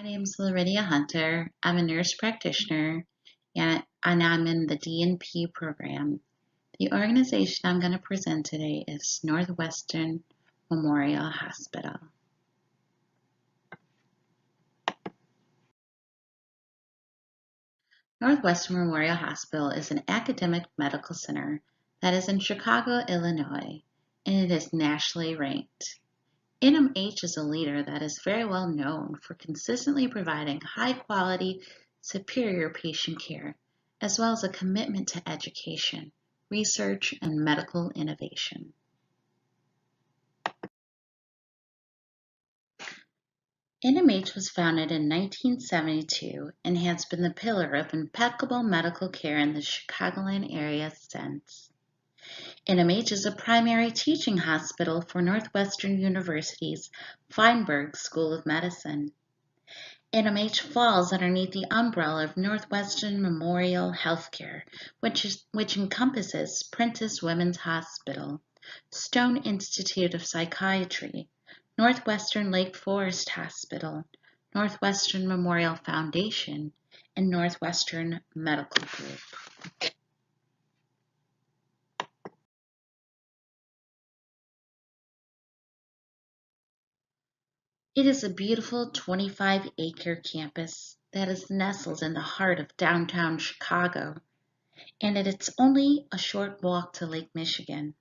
My name is Loridia Hunter. I'm a nurse practitioner and I'm in the D&P program. The organization I'm going to present today is Northwestern Memorial Hospital. Northwestern Memorial Hospital is an academic medical center that is in Chicago, Illinois, and it is nationally ranked. NMH is a leader that is very well known for consistently providing high-quality, superior patient care, as well as a commitment to education, research, and medical innovation. NMH was founded in 1972 and has been the pillar of impeccable medical care in the Chicagoland area since. NMH is a primary teaching hospital for Northwestern University's Feinberg School of Medicine. NMH falls underneath the umbrella of Northwestern Memorial Healthcare, which encompasses Prentice Women's Hospital, Stone Institute of Psychiatry, Northwestern Lake Forest Hospital, Northwestern Memorial Foundation, and Northwestern Medical Group. It is a beautiful 25-acre campus that is nestled in the heart of downtown Chicago, and it's only a short walk to Lake Michigan.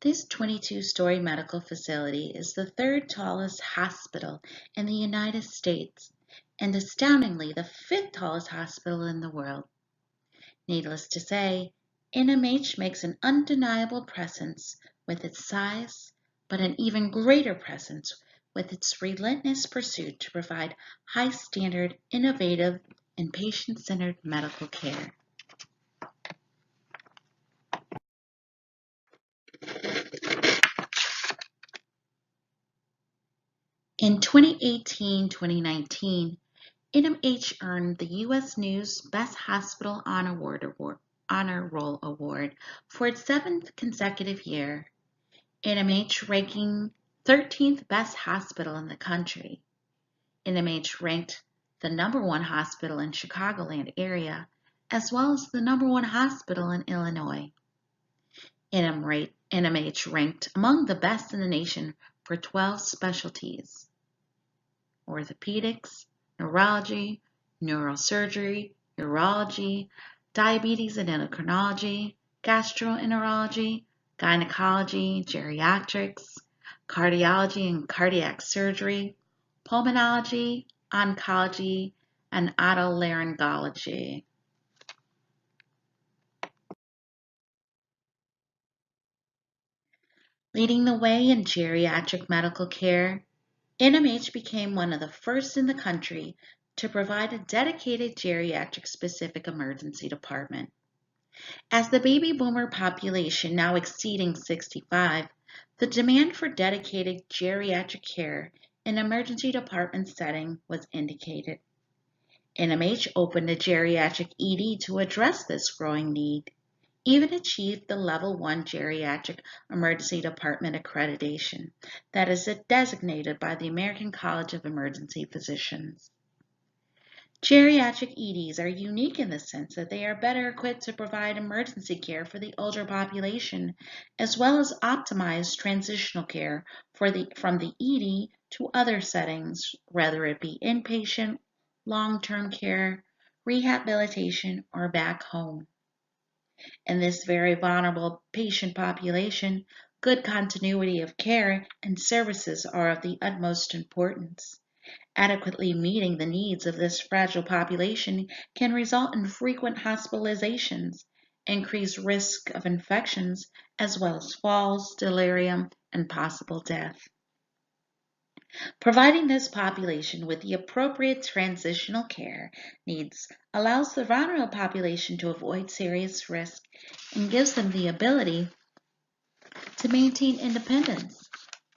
This 22-story medical facility is the third tallest hospital in the United States and astoundingly the fifth tallest hospital in the world. Needless to say, NMH makes an undeniable presence with its size, but an even greater presence with its relentless pursuit to provide high-standard, innovative, and patient-centered medical care. In 2018-2019, NMH earned the U.S. News Best Hospital Honor Roll Award for its 7th consecutive year. NMH ranking 13th best hospital in the country. NMH ranked the #1 hospital in Chicagoland area, as well as the #1 hospital in Illinois. NMH ranked among the best in the nation for 12 specialties: orthopedics, neurology, neurosurgery, urology, diabetes and endocrinology, gastroenterology, gynecology, geriatrics, cardiology and cardiac surgery, pulmonology, oncology, and otolaryngology. Leading the way in geriatric medical care, NMH became one of the first in the country to provide a dedicated geriatric-specific emergency department. As the baby boomer population now exceeding 65, the demand for dedicated geriatric care in emergency department setting was indicated. NMH opened a geriatric ED to address this growing need, even achieved the Level 1 Geriatric Emergency Department accreditation that is designated by the American College of Emergency Physicians. Geriatric EDs are unique in the sense that they are better equipped to provide emergency care for the older population, as well as optimize transitional care from the ED to other settings, whether it be inpatient, long-term care, rehabilitation, or back home. In this very vulnerable patient population, good continuity of care and services are of the utmost importance. Adequately meeting the needs of this fragile population can result in frequent hospitalizations, increased risk of infections, as well as falls, delirium, and possible death. Providing this population with the appropriate transitional care needs allows the vulnerable population to avoid serious risk and gives them the ability to maintain independence,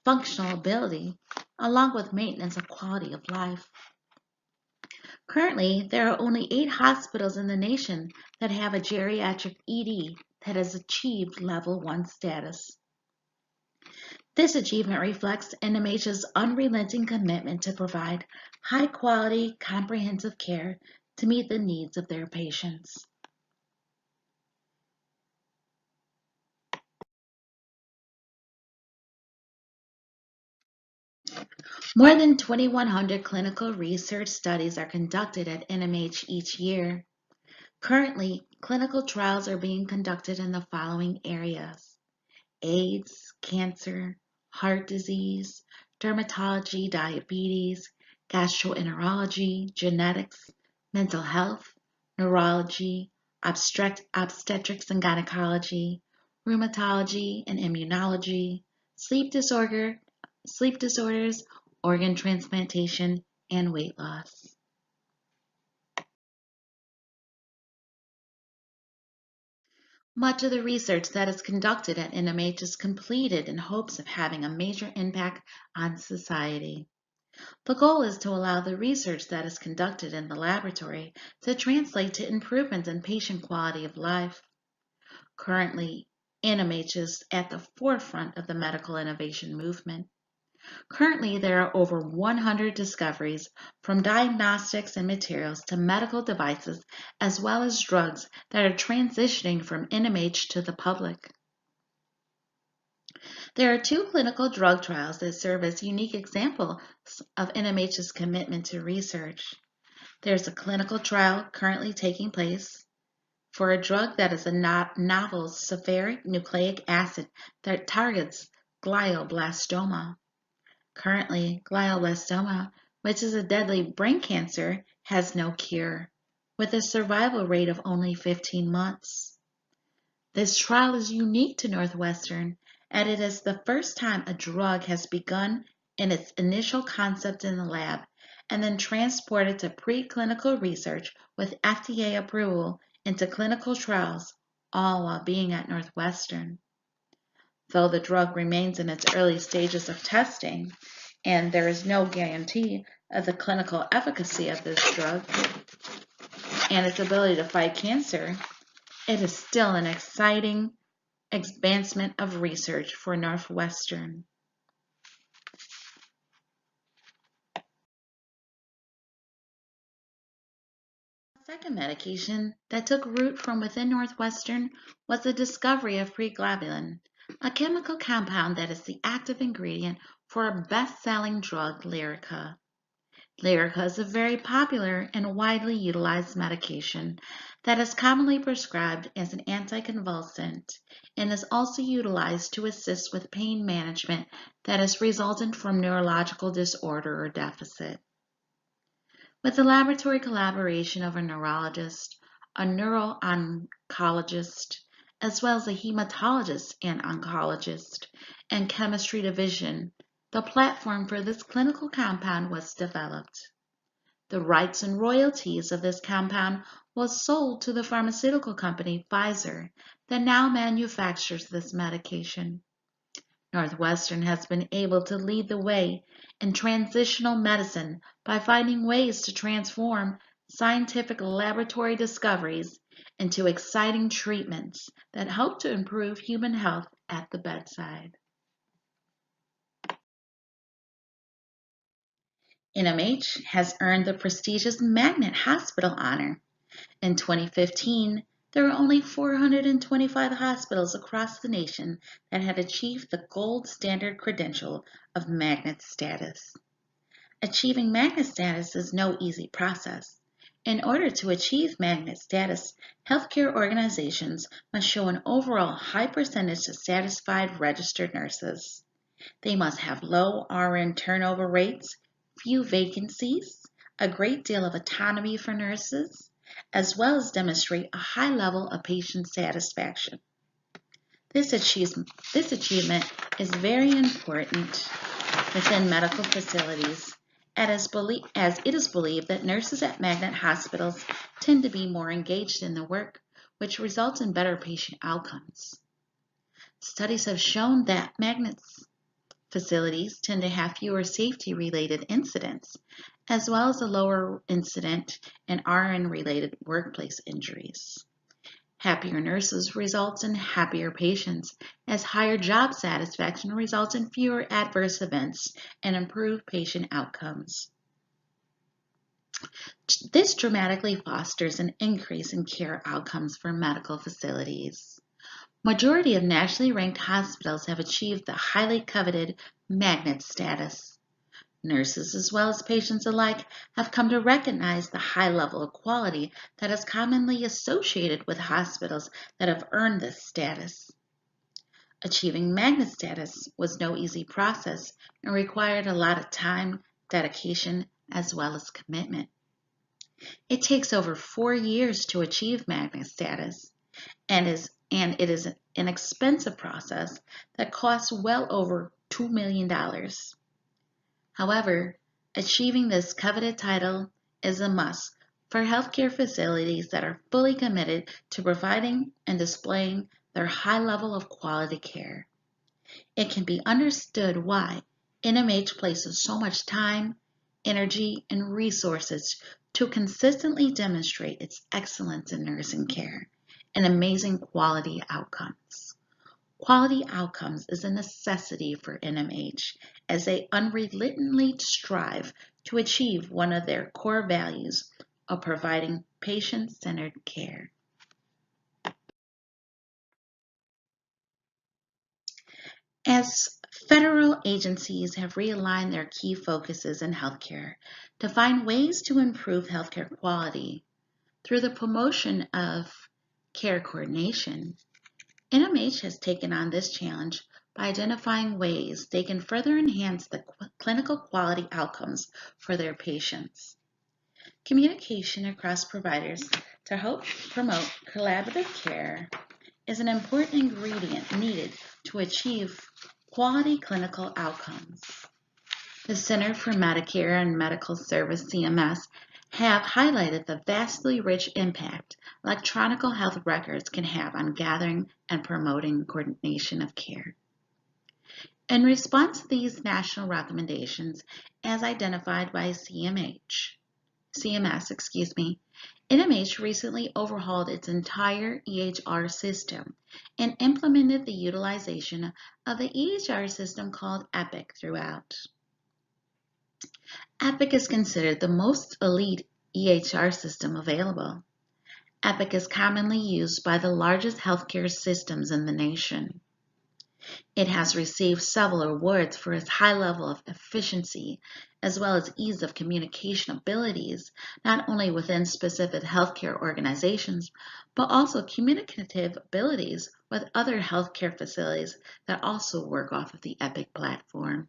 functional ability, along with maintenance of quality of life. Currently, there are only 8 hospitals in the nation that have a geriatric ED that has achieved Level 1 status. This achievement reflects NMH's unrelenting commitment to provide high-quality, comprehensive care to meet the needs of their patients. More than 2,100 clinical research studies are conducted at NMH each year. Currently, clinical trials are being conducted in the following areas: AIDS, cancer, heart disease, dermatology, diabetes, gastroenterology, genetics, mental health, neurology, obstetrics and gynecology, rheumatology and immunology, sleep disorders, organ transplantation, and weight loss. Much of the research that is conducted at NMH is completed in hopes of having a major impact on society. The goal is to allow the research that is conducted in the laboratory to translate to improvements in patient quality of life. Currently, NMH is at the forefront of the medical innovation movement. Currently, there are over 100 discoveries, from diagnostics and materials to medical devices, as well as drugs that are transitioning from NMH to the public. There are two clinical drug trials that serve as unique examples of NMH's commitment to research. There's a clinical trial currently taking place for a drug that is a novel sulfuric nucleic acid that targets glioblastoma. Currently, glioblastoma, which is a deadly brain cancer, has no cure, with a survival rate of only 15 months. This trial is unique to Northwestern, and it is the first time a drug has begun in its initial concept in the lab and then transported to preclinical research with FDA approval into clinical trials, all while being at Northwestern. Though the drug remains in its early stages of testing, and there is no guarantee of the clinical efficacy of this drug and its ability to fight cancer, it is still an exciting advancement of research for Northwestern. The second medication that took root from within Northwestern was the discovery of pregabalin, a chemical compound that is the active ingredient for a best-selling drug, Lyrica. Lyrica is a very popular and widely utilized medication that is commonly prescribed as an anticonvulsant and is also utilized to assist with pain management that is resultant from neurological disorder or deficit. With the laboratory collaboration of a neurologist, a neuro-oncologist, as well as a hematologist and oncologist, and chemistry division, the platform for this clinical compound was developed. The rights and royalties of this compound was sold to the pharmaceutical company Pfizer that now manufactures this medication. Northwestern has been able to lead the way in transitional medicine by finding ways to transform scientific laboratory discoveries into exciting treatments that help to improve human health at the bedside. NMH has earned the prestigious Magnet Hospital honor. In 2015, there were only 425 hospitals across the nation that had achieved the gold standard credential of magnet status. Achieving magnet status is no easy process. In order to achieve magnet status, healthcare organizations must show an overall high percentage of satisfied registered nurses. They must have low RN turnover rates, few vacancies, a great deal of autonomy for nurses, as well as demonstrate a high level of patient satisfaction. This achievement is very important within medical facilities, as it is believed that nurses at magnet hospitals tend to be more engaged in the work, which results in better patient outcomes. Studies have shown that magnets facilities tend to have fewer safety-related incidents, as well as a lower incident in RN-related workplace injuries. Happier nurses results in happier patients, as higher job satisfaction results in fewer adverse events and improved patient outcomes. This dramatically fosters an increase in care outcomes for medical facilities. Majority of nationally ranked hospitals have achieved the highly coveted magnet status. Nurses as well as patients alike have come to recognize the high level of quality that is commonly associated with hospitals that have earned this status. Achieving magnet status was no easy process and required a lot of time, dedication, as well as commitment. It takes over 4 years to achieve magnet status and it is an expensive process that costs well over $2 million. However, achieving this coveted title is a must for healthcare facilities that are fully committed to providing and displaying their high level of quality care. It can be understood why NMH places so much time, energy, and resources to consistently demonstrate its excellence in nursing care and amazing quality outcomes. Quality outcomes is a necessity for NMH as they unrelentingly strive to achieve one of their core values of providing patient-centered care. As federal agencies have realigned their key focuses in healthcare to find ways to improve healthcare quality through the promotion of care coordination, NMH has taken on this challenge by identifying ways they can further enhance the clinical quality outcomes for their patients. Communication across providers to help promote collaborative care is an important ingredient needed to achieve quality clinical outcomes. The Center for Medicare and Medical Services, CMS, have highlighted the vastly rich impact electronic health records can have on gathering and promoting coordination of care. In response to these national recommendations, as identified by CMS, NMH recently overhauled its entire EHR system and implemented the utilization of the EHR system called Epic throughout. Epic is considered the most elite EHR system available. Epic is commonly used by the largest healthcare systems in the nation. It has received several awards for its high level of efficiency as well as ease of communication abilities, not only within specific healthcare organizations, but also communicative abilities with other healthcare facilities that also work off of the Epic platform.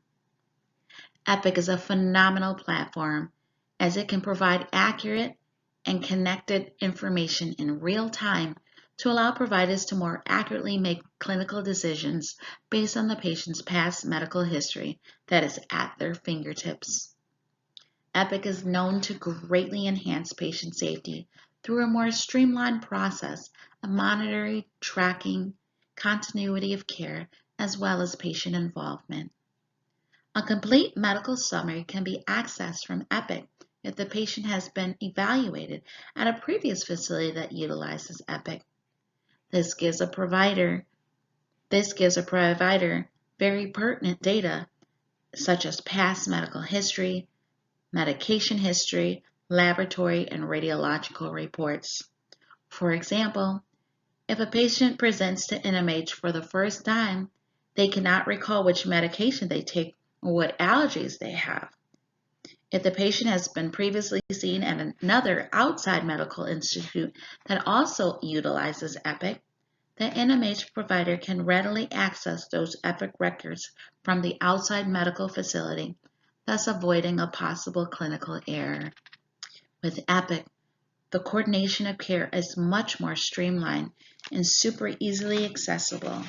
Epic is a phenomenal platform as it can provide accurate and connected information in real time to allow providers to more accurately make clinical decisions based on the patient's past medical history that is at their fingertips. Epic is known to greatly enhance patient safety through a more streamlined process of monitoring, tracking, continuity of care, as well as patient involvement. A complete medical summary can be accessed from Epic if the patient has been evaluated at a previous facility that utilizes Epic. This gives a provider very pertinent data such as past medical history, medication history, laboratory, and radiological reports. For example, if a patient presents to NMH for the first time, they cannot recall which medication they take or what allergies they have. If the patient has been previously seen at another outside medical institute that also utilizes Epic, the NMH provider can readily access those Epic records from the outside medical facility, thus avoiding a possible clinical error. With Epic, the coordination of care is much more streamlined and super easily accessible.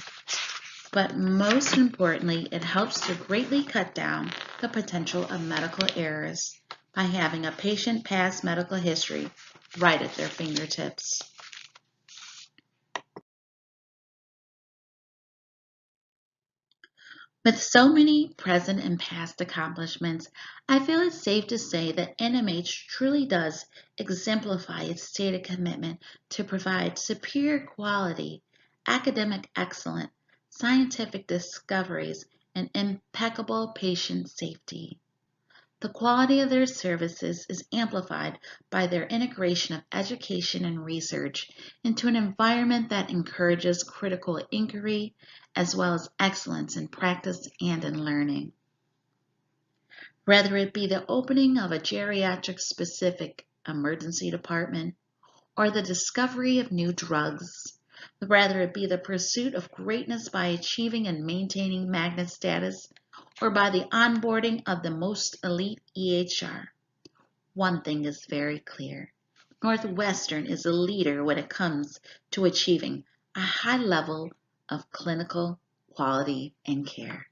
But most importantly, it helps to greatly cut down the potential of medical errors by having a patient past medical history right at their fingertips. With so many present and past accomplishments, I feel it's safe to say that NMH truly does exemplify its stated commitment to provide superior quality, academic excellence, scientific discoveries, and impeccable patient safety. The quality of their services is amplified by their integration of education and research into an environment that encourages critical inquiry as well as excellence in practice and in learning. Whether it be the opening of a geriatric specific emergency department or the discovery of new drugs, whether it be the pursuit of greatness by achieving and maintaining magnet status, or by the onboarding of the most elite EHR, one thing is very clear. Northwestern is a leader when it comes to achieving a high level of clinical quality and care.